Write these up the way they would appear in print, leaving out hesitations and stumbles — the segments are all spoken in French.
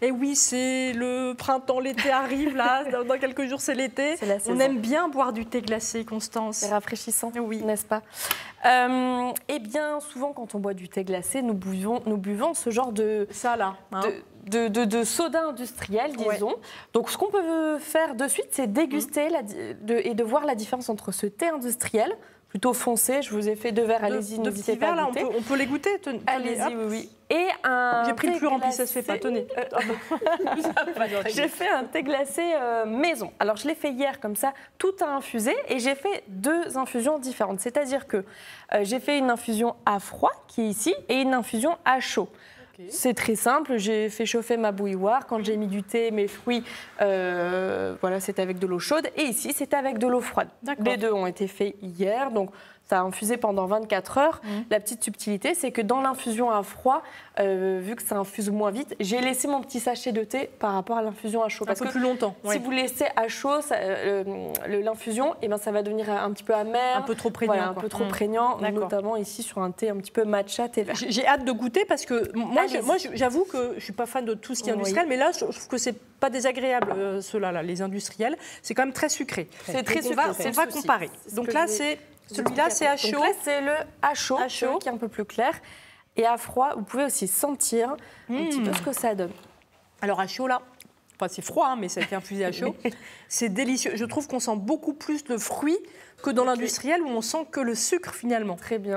Et oui, c'est le printemps, l'été arrive, là, dans quelques jours c'est l'été. On aime bien boire du thé glacé, Constance. C'est rafraîchissant, oui. N'est-ce pas? Eh bien, souvent quand on boit du thé glacé, nous buvons ce genre de... Ça là, hein. de soda industriel, disons. Ouais. Donc, ce qu'on peut faire de suite, c'est déguster et de voir la différence entre ce thé industriel, plutôt foncé. Je vous ai fait 2 verres, allez-y, n'hésitez pas à goûter. On peut les goûter. Allez-y, oui. Et un J'ai pris le plus rempli, ça se fait pas, tenez. J'ai fait un thé glacé maison. Alors, je l'ai fait hier comme ça, tout à infuser, et j'ai fait 2 infusions différentes. C'est-à-dire que j'ai fait une infusion à froid, qui est ici, et une infusion à chaud. Okay. C'est très simple, j'ai fait chauffer ma bouilloire. Quand j'ai mis du thé, mes fruits, voilà, c'était avec de l'eau chaude. Et ici, c'était avec de l'eau froide. Les 2 ont été faits hier, donc ça a infusé pendant 24 heures. La petite subtilité, c'est que dans l'infusion à froid, vu que ça infuse moins vite, j'ai laissé mon petit sachet de thé par rapport à l'infusion à chaud. Parce que plus longtemps. Si vous laissez à chaud l'infusion, eh ben, ça va devenir un petit peu amer. Un peu trop prégnant. Voilà, un peu trop prégnant, notamment ici sur un thé un petit peu matcha, thé vert. J'ai hâte de goûter parce que moi j'avoue que je ne suis pas fan de tout ce qui est industriel, mais là, je trouve que c'est pas désagréable, ceux-là, là, les industriels. C'est quand même très sucré. C'est très sucré. On va comparer. Donc là, c'est... Celui-là, c'est à chaud. Donc là, c'est le à chaud, qui est un peu plus clair. Et à froid, vous pouvez aussi sentir un petit peu ce que ça donne. Alors à chaud, là, enfin, c'est froid, hein, mais ça a été infusé à chaud. C'est délicieux. Je trouve qu'on sent beaucoup plus de fruits que dans l'industriel où on sent que le sucre, finalement. Très bien.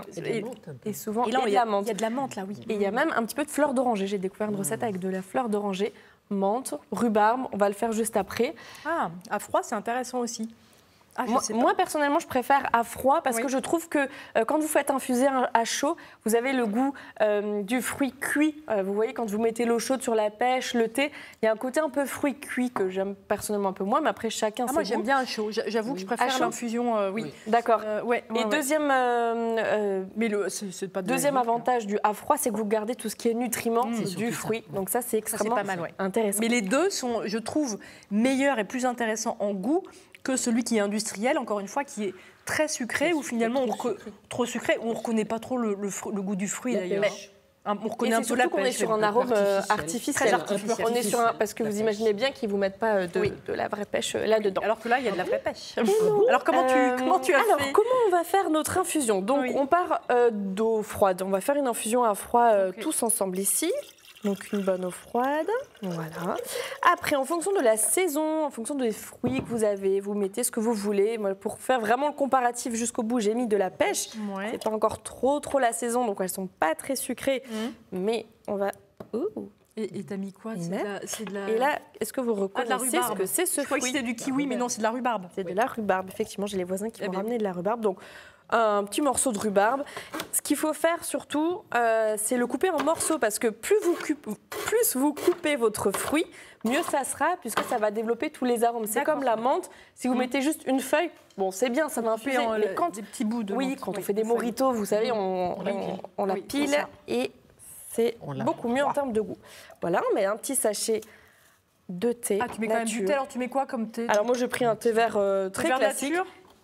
Et souvent, il y a de la menthe. Il y a de la menthe, là, oui. Et il y a même un petit peu de fleur d'oranger. J'ai découvert une recette avec de la fleur d'oranger, menthe, rhubarbe. On va le faire juste après. Ah, à froid, c'est intéressant aussi. Ah, moi, personnellement, je préfère à froid parce que je trouve que quand vous faites infuser à chaud, vous avez le goût du fruit cuit. Vous voyez, quand vous mettez l'eau chaude sur la pêche, le thé, il y a un côté un peu fruit cuit que j'aime personnellement un peu moins, mais après, chacun ses Moi, j'aime bien à chaud. J'avoue que je préfère l'infusion, oui. D'accord. Et deuxième, deuxième avantage du à froid, c'est que vous gardez tout ce qui est nutriments du fruit. Donc ça, c'est extrêmement intéressant. Mais les deux sont, je trouve, meilleurs et plus intéressants en goût que celui qui est industriel, encore une fois, qui est très sucré, où finalement, trop sucré, où on ne reconnaît pas trop le goût du fruit, d'ailleurs. On reconnaît un peu la pêche. On est sur un arôme artificiel. On est sur parce que vous imaginez bien qu'ils ne vous mettent pas de la vraie pêche là-dedans. Alors que là, il y a de la vraie pêche. Alors, comment tu as fait? Alors, comment on va faire notre infusion? Donc, on part d'eau froide. On va faire une infusion à froid tous ensemble ici. Donc une bonne eau froide, voilà. Après, en fonction de la saison, en fonction des fruits que vous avez, vous mettez ce que vous voulez. Moi, pour faire vraiment le comparatif jusqu'au bout, j'ai mis de la pêche. C'est pas encore trop la saison, donc elles sont pas très sucrées. Mais on va... Et t'as mis quoi? Et là, est-ce que vous reconnaissez ce que c'est ce fruit? Je crois que c'était du kiwi, mais non, c'est de la rhubarbe. C'est de la rhubarbe, effectivement. J'ai les voisins qui m'ont ramené de la rhubarbe. Donc, un petit morceau de rhubarbe. Ce qu'il faut faire surtout, c'est le couper en morceaux parce que plus vous coupez votre fruit, mieux ça sera puisque ça va développer tous les arômes. C'est comme la menthe. Si vous mettez juste une feuille, bon, c'est bien, ça va infuser. Mais quand des petits bouts de menthe, quand on fait des mojitos, vous savez, on la pile et c'est beaucoup mieux en termes de goût. Voilà, on met un petit sachet de thé. Ah, tu mets quand même du thé. Alors tu mets quoi comme thé? Alors moi, j'ai pris un thé vert très classique.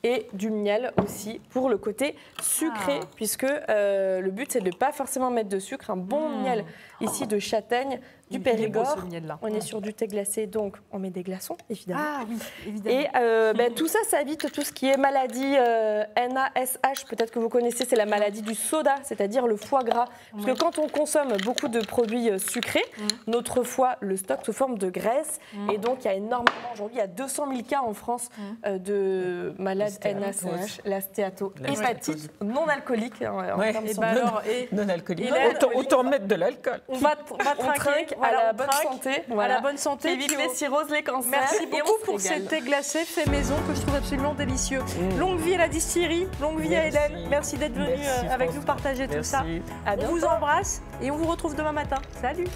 Et du miel aussi pour le côté sucré, puisque le but, c'est de ne pas forcément mettre de sucre. Un bon miel ici de châtaigne, du Périgord. On est sur du thé glacé, donc on met des glaçons, évidemment. Ah oui, évidemment. Et tout ça, ça évite tout ce qui est maladie NASH. Peut-être que vous connaissez, c'est la maladie du soda, c'est-à-dire le foie gras. Parce que quand on consomme beaucoup de produits sucrés, notre foie le stocke sous forme de graisse. Et donc, il y a énormément, aujourd'hui, il y a 200 000 cas en France de malades NASH, la stéato-hépatite non alcoolique. Non alcoolique. Autant mettre de l'alcool. On va trinquer à la bonne santé. À la bonne santé. Évite les cirrhoses, les cancers. Merci beaucoup pour ce thé glacé fait maison que je trouve absolument délicieux. Longue vie à la distillerie, longue vie à Hélène. Merci d'être venue avec nous partager tout ça. On vous embrasse et on vous retrouve demain matin. Salut.